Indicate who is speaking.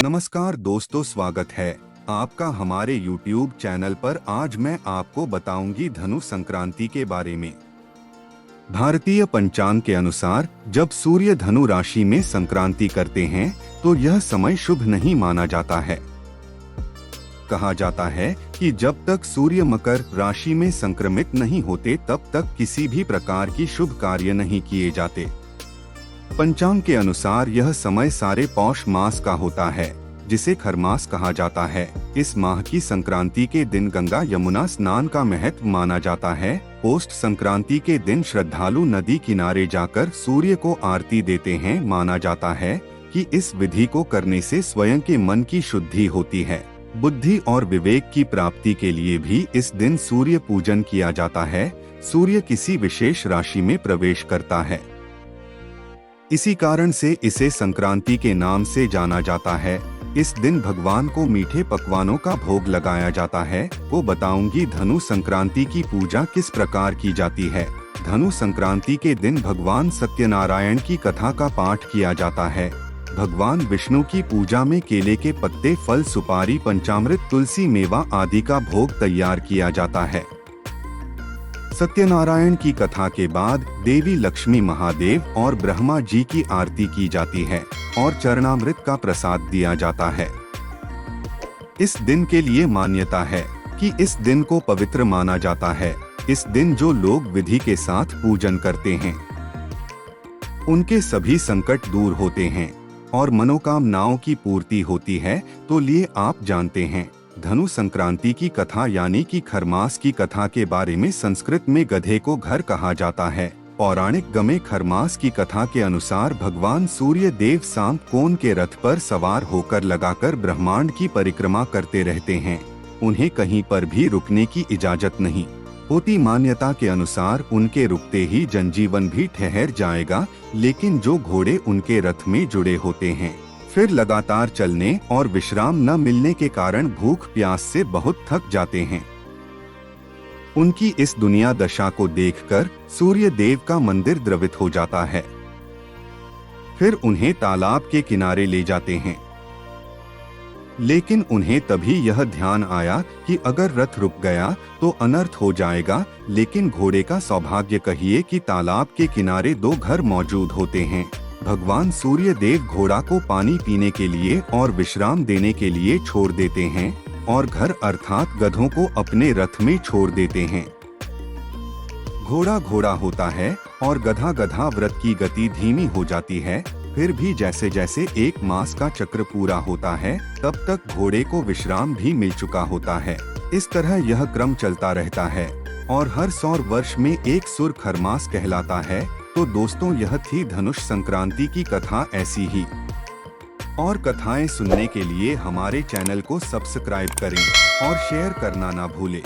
Speaker 1: नमस्कार दोस्तों, स्वागत है आपका हमारे YouTube चैनल पर। आज मैं आपको बताऊंगी धनु संक्रांति के बारे में। भारतीय पंचांग के अनुसार जब सूर्य धनु राशि में संक्रांति करते हैं तो यह समय शुभ नहीं माना जाता है। कहा जाता है कि जब तक सूर्य मकर राशि में संक्रमित नहीं होते तब तक किसी भी प्रकार की शुभ कार्य नहीं किए जाते। पंचांग के अनुसार यह समय सारे पौष मास का होता है, जिसे खरमास कहा जाता है। इस माह की संक्रांति के दिन गंगा यमुना स्नान का महत्व माना जाता है। पोस्ट संक्रांति के दिन श्रद्धालु नदी किनारे जाकर सूर्य को आरती देते हैं। माना जाता है कि इस विधि को करने से स्वयं के मन की शुद्धि होती है। बुद्धि और विवेक की प्राप्ति के लिए भी इस दिन सूर्य पूजन किया जाता है। सूर्य किसी विशेष राशि में प्रवेश करता है, इसी कारण से इसे संक्रांति के नाम से जाना जाता है। इस दिन भगवान को मीठे पकवानों का भोग लगाया जाता है। वो बताऊंगी धनु संक्रांति की पूजा किस प्रकार की जाती है। धनु संक्रांति के दिन भगवान सत्यनारायण की कथा का पाठ किया जाता है। भगवान विष्णु की पूजा में केले के पत्ते, फल, सुपारी, पंचामृत, तुलसी, मेवा आदि का भोग तैयार किया जाता है। सत्यनारायण की कथा के बाद देवी लक्ष्मी, महादेव और ब्रह्मा जी की आरती की जाती है और चरणामृत का प्रसाद दिया जाता है। इस दिन के लिए मान्यता है कि इस दिन को पवित्र माना जाता है। इस दिन जो लोग विधि के साथ पूजन करते हैं उनके सभी संकट दूर होते हैं और मनोकामनाओं की पूर्ति होती है। तो लिए आप जानते हैं धनु संक्रांति की कथा यानी कि खरमास की कथा के बारे में। संस्कृत में गधे को घर कहा जाता है। पौराणिक गमे खरमास की कथा के अनुसार भगवान सूर्य देव सांप कोन के रथ पर सवार होकर लगाकर ब्रह्मांड की परिक्रमा करते रहते हैं। उन्हें कहीं पर भी रुकने की इजाजत नहीं होती। मान्यता के अनुसार उनके रुकते ही जनजीवन भी ठहर जाएगा, लेकिन जो घोड़े उनके रथ में जुड़े होते हैं फिर लगातार चलने और विश्राम न मिलने के कारण भूख प्यास से बहुत थक जाते हैं। उनकी इस दुनिया दशा को देखकर सूर्य देव का मंदिर द्रवित हो जाता है। फिर उन्हें तालाब के किनारे ले जाते हैं, लेकिन उन्हें तभी यह ध्यान आया कि अगर रथ रुक गया तो अनर्थ हो जाएगा। लेकिन घोड़े का सौभाग्य कहिए कि तालाब के किनारे दो घर मौजूद होते हैं। भगवान सूर्य देव घोड़ा को पानी पीने के लिए और विश्राम देने के लिए छोड़ देते हैं और घर अर्थात गधों को अपने रथ में छोड़ देते हैं। घोड़ा घोड़ा होता है और गधा गधा। व्रत की गति धीमी हो जाती है। फिर भी जैसे जैसे एक मास का चक्र पूरा होता है तब तक घोड़े को विश्राम भी मिल चुका होता है। इस तरह यह क्रम चलता रहता है और हर 100 वर्ष में एक सुर खरमास कहलाता है। तो दोस्तों, यह थी धनुष संक्रांति की कथा। ऐसी ही और कथाएं सुनने के लिए हमारे चैनल को सब्सक्राइब करें और शेयर करना ना भूलें।